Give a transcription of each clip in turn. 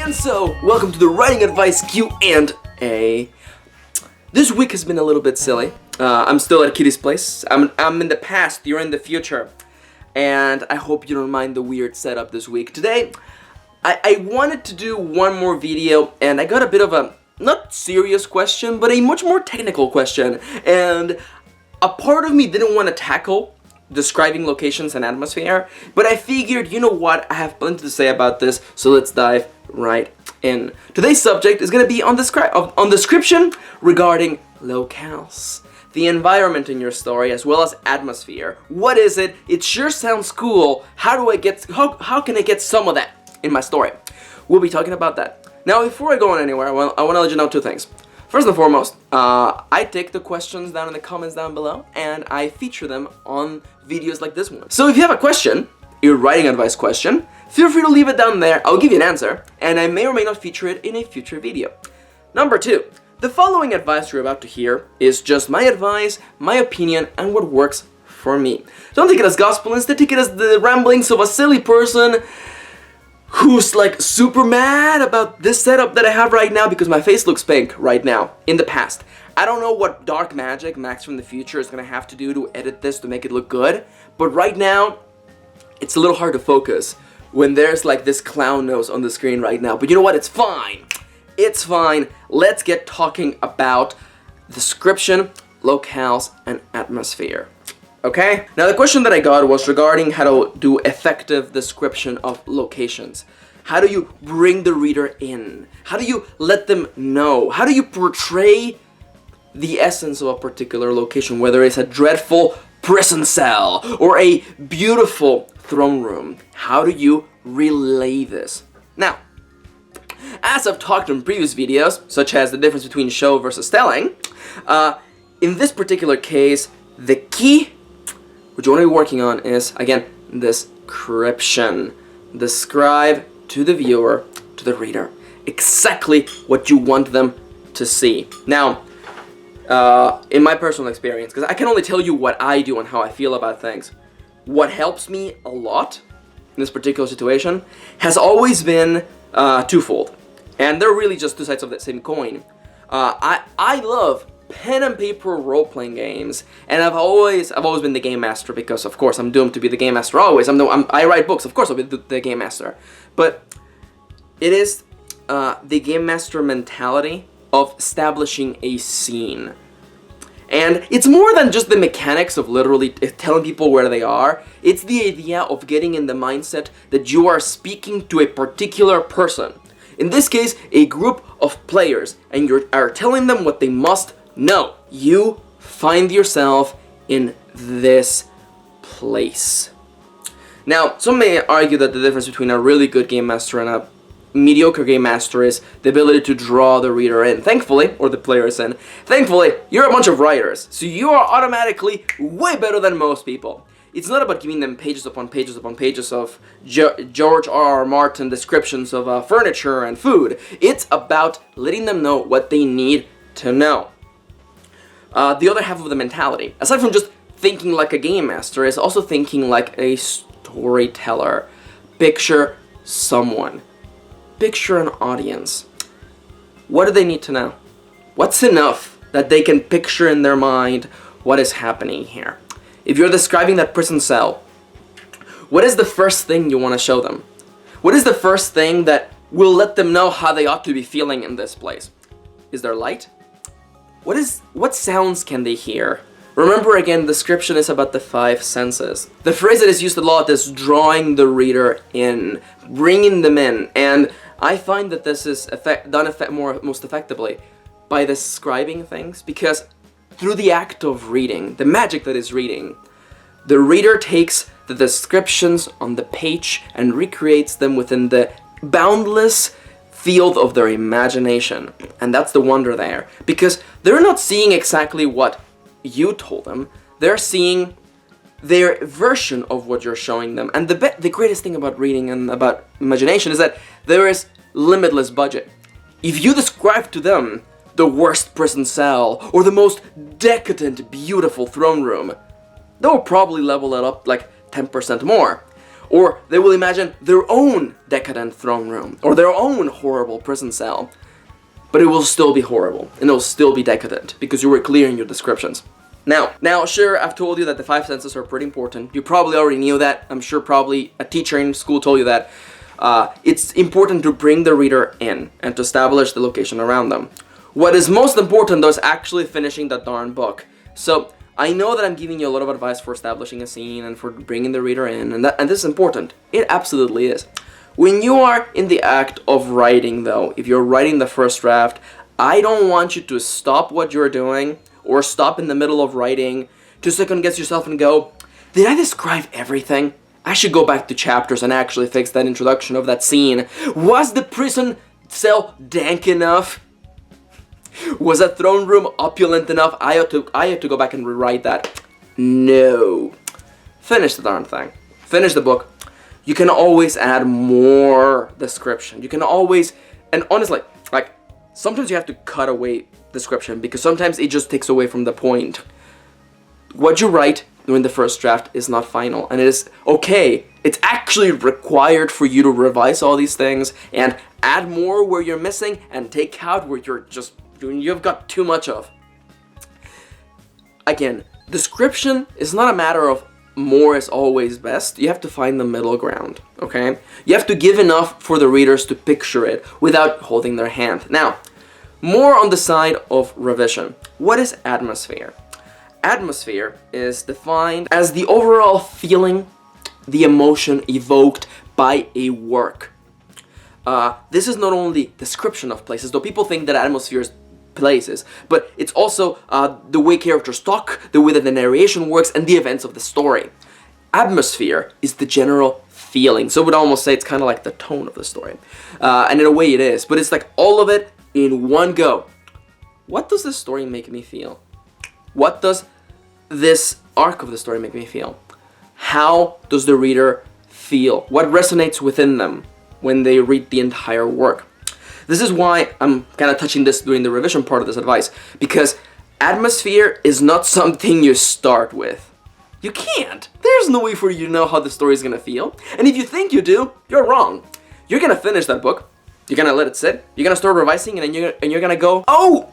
And so, welcome to the Writing Advice Q&A. This week has been a little bit silly. I'm still at Kitty's place. I'm in the past, you're in the future. And I hope you don't mind the weird setup this week. Today, I wanted to do one more video, and I got a bit of a, not serious question, but a much more technical question. And a part of me didn't want to tackle describing locations and atmosphere, but I figured, you know what, I have plenty to say about this, so let's dive right in. Today's subject is going to be on description regarding locales, the environment in your story, as well as atmosphere. What is it? It sure sounds cool. How can I get some of that in my story? We'll be talking about that. Now, before I go on anywhere, I want to let you know two things. First and foremost, I take the questions down in the comments down below, and I feature them on videos like this one. So if you have a question, your writing advice question, feel free to leave it down there. I'll give you an answer, and I may or may not feature it in a future video. Number two, the following advice you're about to hear is just my advice, my opinion, and what works for me. Don't take it as gospel, instead take it as the ramblings of a silly person who's like super mad about this setup that I have right now because my face looks pink right now, in the past. I don't know what dark magic Max from the future is gonna have to do to edit this to make it look good, but right now, it's a little hard to focus when there's like this clown nose on the screen right now. But you know what? It's fine. It's fine. Let's get talking about description, locales, and atmosphere. Okay? Now the question that I got was regarding how to do effective description of locations. How do you bring the reader in? How do you let them know? How do you portray the essence of a particular location, whether it's a dreadful prison cell or a beautiful throne room? How do you relay this? Now, as I've talked in previous videos, such as the difference between show versus telling, in this particular case, the key what you want to be working on is, again, description. Describe to the viewer, to the reader, exactly what you want them to see. Now, in my personal experience, because I can only tell you what I do and how I feel about things, what helps me a lot in this particular situation has always been twofold. And they're really just two sides of that same coin. I love pen and paper role-playing games, and I've always been the game master because, of course, I'm doomed to be the game master always. I write books, of course I'll be the game master. But it is the game master mentality of establishing a scene. And it's more than just the mechanics of literally telling people where they are. It's the idea of getting in the mindset that you are speaking to a particular person. In this case, a group of players, and you are telling them what they must know. You find yourself in this place. Now, some may argue that the difference between a really good game master and a mediocre game master is the ability to draw the reader in, thankfully, or the players in. Thankfully, you're a bunch of writers, so you are automatically way better than most people. It's not about giving them pages upon pages upon pages of George R.R. Martin descriptions of furniture and food. It's about letting them know what they need to know. The other half of the mentality, aside from just thinking like a game master, is also thinking like a storyteller. Picture someone. Picture an audience. What do they need to know? What's enough that they can picture in their mind what is happening here? If you're describing that prison cell, what is the first thing you want to show them? What is the first thing that will let them know how they ought to be feeling in this place? Is there light? What sounds can they hear? Remember again, description is about the five senses. The phrase that is used a lot is drawing the reader in, bringing them in, and I find that this is done most effectively by describing things, because through the act of reading, the magic that is reading, the reader takes the descriptions on the page and recreates them within the boundless field of their imagination. And that's the wonder there, because they're not seeing exactly what you told them, they're seeing their version of what you're showing them. And the greatest thing about reading and about imagination is that there is limitless budget. If you describe to them the worst prison cell or the most decadent, beautiful throne room, they'll probably level it up like 10% more. Or they will imagine their own decadent throne room, or their own horrible prison cell. But it will still be horrible, and it will still be decadent, because you were clear in your descriptions. Now, sure, I've told you that the 5 senses are pretty important. You probably already knew that. I'm sure probably a teacher in school told you that. It's important to bring the reader in, and to establish the location around them. What is most important, though, is actually finishing that darn book. So, I know that I'm giving you a lot of advice for establishing a scene and for bringing the reader in, and this is important. It absolutely is. When you are in the act of writing, though, if you're writing the first draft, I don't want you to stop what you're doing, or stop in the middle of writing, to second guess yourself and go, did I describe everything? I should go back to chapters and actually fix that introduction of that scene. Was the prison cell dank enough? Was that throne room opulent enough? I had to go back and rewrite that. No. Finish the darn thing. Finish the book. You can always add more description. You can always, and honestly, like, sometimes you have to cut away description because sometimes it just takes away from the point. What you write during the first draft is not final, and it is okay. It's actually required for you to revise all these things and add more where you're missing and take out where you've got too much of. Again, description is not a matter of more is always best. You have to find the middle ground, okay? You have to give enough for the readers to picture it without holding their hand. Now, more on the side of revision. What is atmosphere? Atmosphere is defined as the overall feeling, the emotion evoked by a work. This is not only description of places, though people think that atmosphere is places, but it's also the way characters talk, the way that the narration works, and the events of the story. Atmosphere is the general feeling, so I would almost say it's kind of like the tone of the story. And in a way it is, but it's like all of it in one go. What does this story make me feel? What does this arc of the story make me feel? How does the reader feel? What resonates within them when they read the entire work? This is why I'm kind of touching this during the revision part of this advice, because atmosphere is not something you start with. You can't. There's no way for you to know how the story is going to feel. And if you think you do, you're wrong. You're going to finish that book. You're going to let it sit. You're going to start revising, and then you're going to go, oh,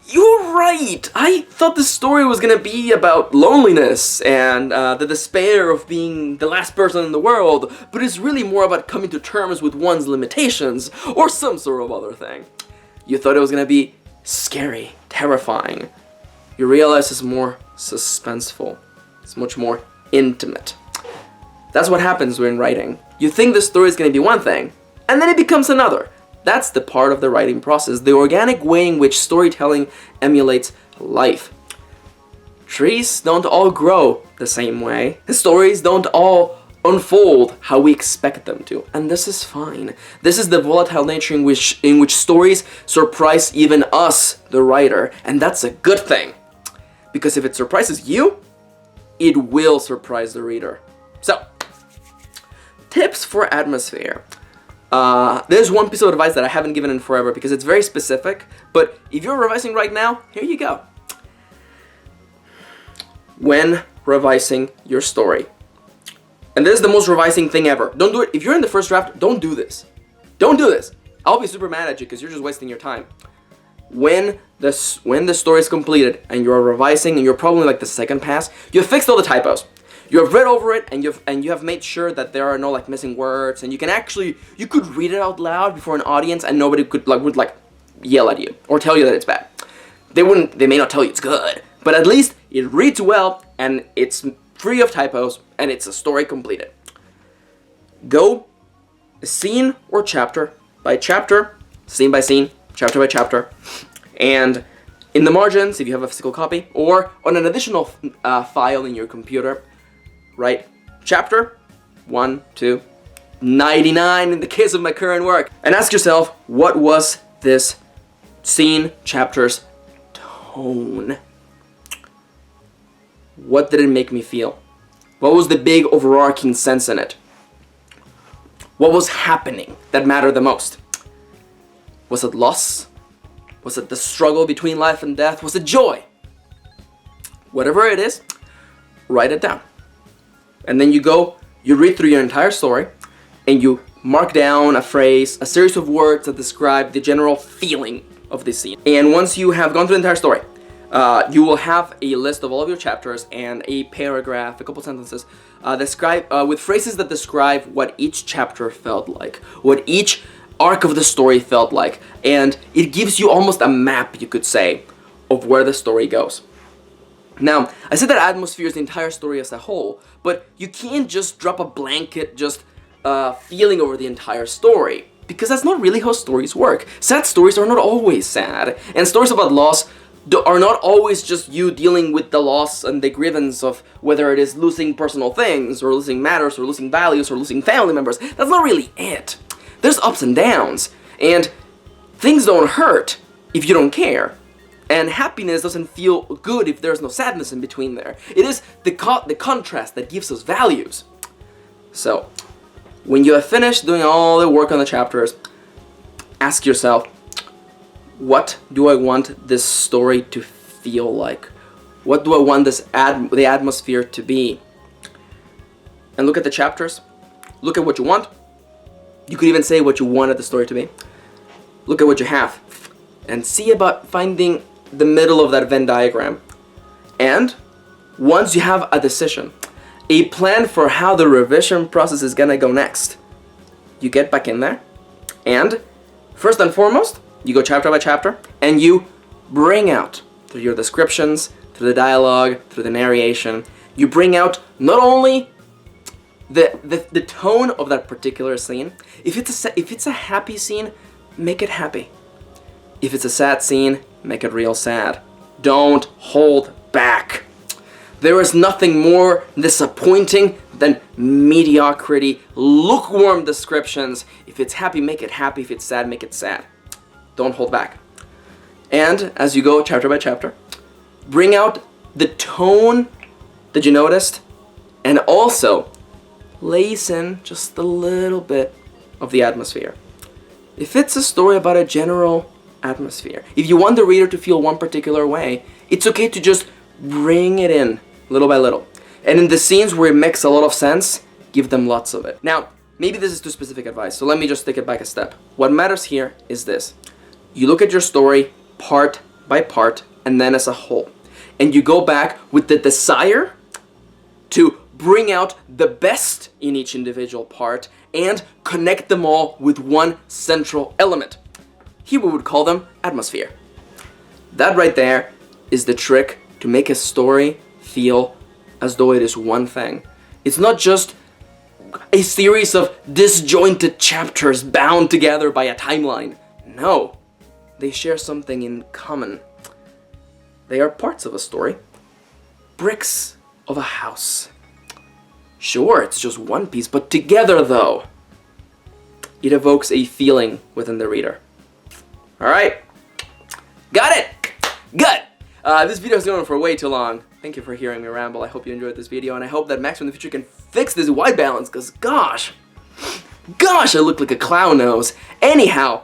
you're right. I thought the story was going to be about loneliness and the despair of being the last person in the world, but it's really more about coming to terms with one's limitations or some sort of other thing. You thought it was going to be scary, terrifying. You realize it's more suspenseful. It's much more intimate. That's what happens when writing. You think the story is going to be one thing, and then it becomes another. That's the part of the writing process, the organic way in which storytelling emulates life. Trees don't all grow the same way. The stories don't all unfold how we expect them to, and this is fine. This is the volatile nature in which stories surprise even us, the writer, and that's a good thing. Because if it surprises you, it will surprise the reader. So, tips for atmosphere. There's one piece of advice that I haven't given in forever because it's very specific, but if you're revising right now, here you go. When revising your story, and this is the most revising thing ever, don't do it. If you're in the first draft, don't do this. Don't do this. I'll be super mad at you because you're just wasting your time. When the story is completed and you're revising and you're probably like the second pass, you've fixed all the typos. You have read over it and you have made sure that there are no like missing words, and you could read it out loud before an audience and nobody would yell at you or tell you that it's bad. They may not tell you it's good, but at least it reads well and it's free of typos and it's a story completed. Go scene or chapter by chapter, scene by scene, chapter by chapter, and in the margins, if you have a physical copy, or on an additional file in your computer, write chapter 1 to 99 in the case of my current work, and ask yourself, what was this scene, chapter's tone? What did it make me feel? What was the big overarching sense in it? What was happening that mattered the most? Was it loss? Was it the struggle between life and death? Was it joy? Whatever it is, write it down. And then you go You read through your entire story, and you mark down a phrase, a series of words that describe the general feeling of the scene. And once you have gone through the entire story, you will have a list of all of your chapters and a paragraph, a couple sentences, with phrases that describe what each chapter felt like, what each arc of the story felt like, and it gives you almost a map, you could say, of where the story goes. Now, I said that atmosphere is the entire story as a whole, but you can't just drop a blanket, feeling over the entire story, because that's not really how stories work. Sad stories are not always sad, and stories about loss are not always just you dealing with the loss and the grievance of whether it is losing personal things, or losing matters, or losing values, or losing family members. That's not really it. There's ups and downs, and things don't hurt if you don't care. And happiness doesn't feel good if there's no sadness in between there. It is the contrast that gives us values. So, when you have finished doing all the work on the chapters, ask yourself, what do I want this story to feel like? What do I want the atmosphere to be? And look at the chapters. Look at what you want. You could even say what you wanted the story to be. Look at what you have. And see about finding the middle of that Venn diagram. And once you have a decision, a plan for how the revision process is gonna go next, you get back in there, and first and foremost, you go chapter by chapter, and you bring out, through your descriptions, through the dialogue, through the narration, you bring out not only the tone of that particular scene. If it's a happy scene, make it happy. If it's a sad scene, make it real sad. Don't hold back. There is nothing more disappointing than mediocrity, lukewarm descriptions. If it's happy, make it happy. If it's sad, make it sad. Don't hold back. And as you go chapter by chapter, bring out the tone that you noticed, and also lace in just a little bit of the atmosphere. If it's a story about a general atmosphere, if you want the reader to feel one particular way, it's okay to just bring it in little by little. And in the scenes where it makes a lot of sense, give them lots of it. Now, maybe this is too specific advice, so let me just take it back a step. What matters here is this. You look at your story part by part and then as a whole. And you go back with the desire to bring out the best in each individual part and connect them all with one central element. Here we would call them atmosphere. That right there is the trick to make a story feel as though it is one thing. It's not just a series of disjointed chapters bound together by a timeline. No, they share something in common. They are parts of a story. Bricks of a house. Sure, it's just one piece, but together though, it evokes a feeling within the reader. Alright? Got it? Good! This video is going for way too long. Thank you for hearing me ramble. I hope you enjoyed this video, and I hope that Max in the future can fix this white balance, because gosh, I look like a clown nose. Anyhow,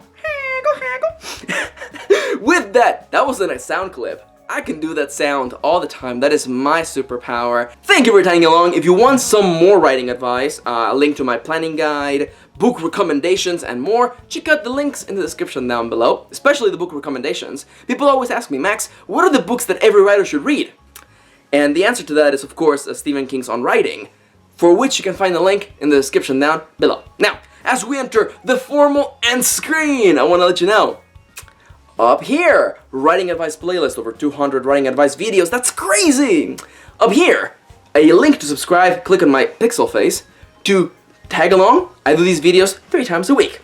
with that wasn't a sound clip. I can do that sound all the time. That is my superpower. Thank you for tagging along. If you want some more writing advice, a link to my planning guide, book recommendations, and more, check out the links in the description down below, especially the book recommendations. People always ask me, Max, what are the books that every writer should read? And the answer to that is, of course, Stephen King's On Writing, for which you can find the link in the description down below. Now, as we enter the formal end screen, I want to let you know, up here, writing advice playlist, over 200 writing advice videos, that's crazy! Up here, a link to subscribe, click on my pixel face to tag along. I do these videos 3 times a week.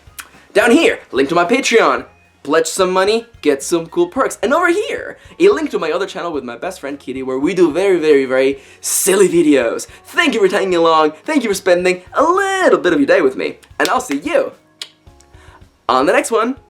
Down here, link to my Patreon, pledge some money, get some cool perks. And over here, a link to my other channel with my best friend Kitty, where we do very silly videos. Thank you for tagging along, thank you for spending a little bit of your day with me, and I'll see you on the next one.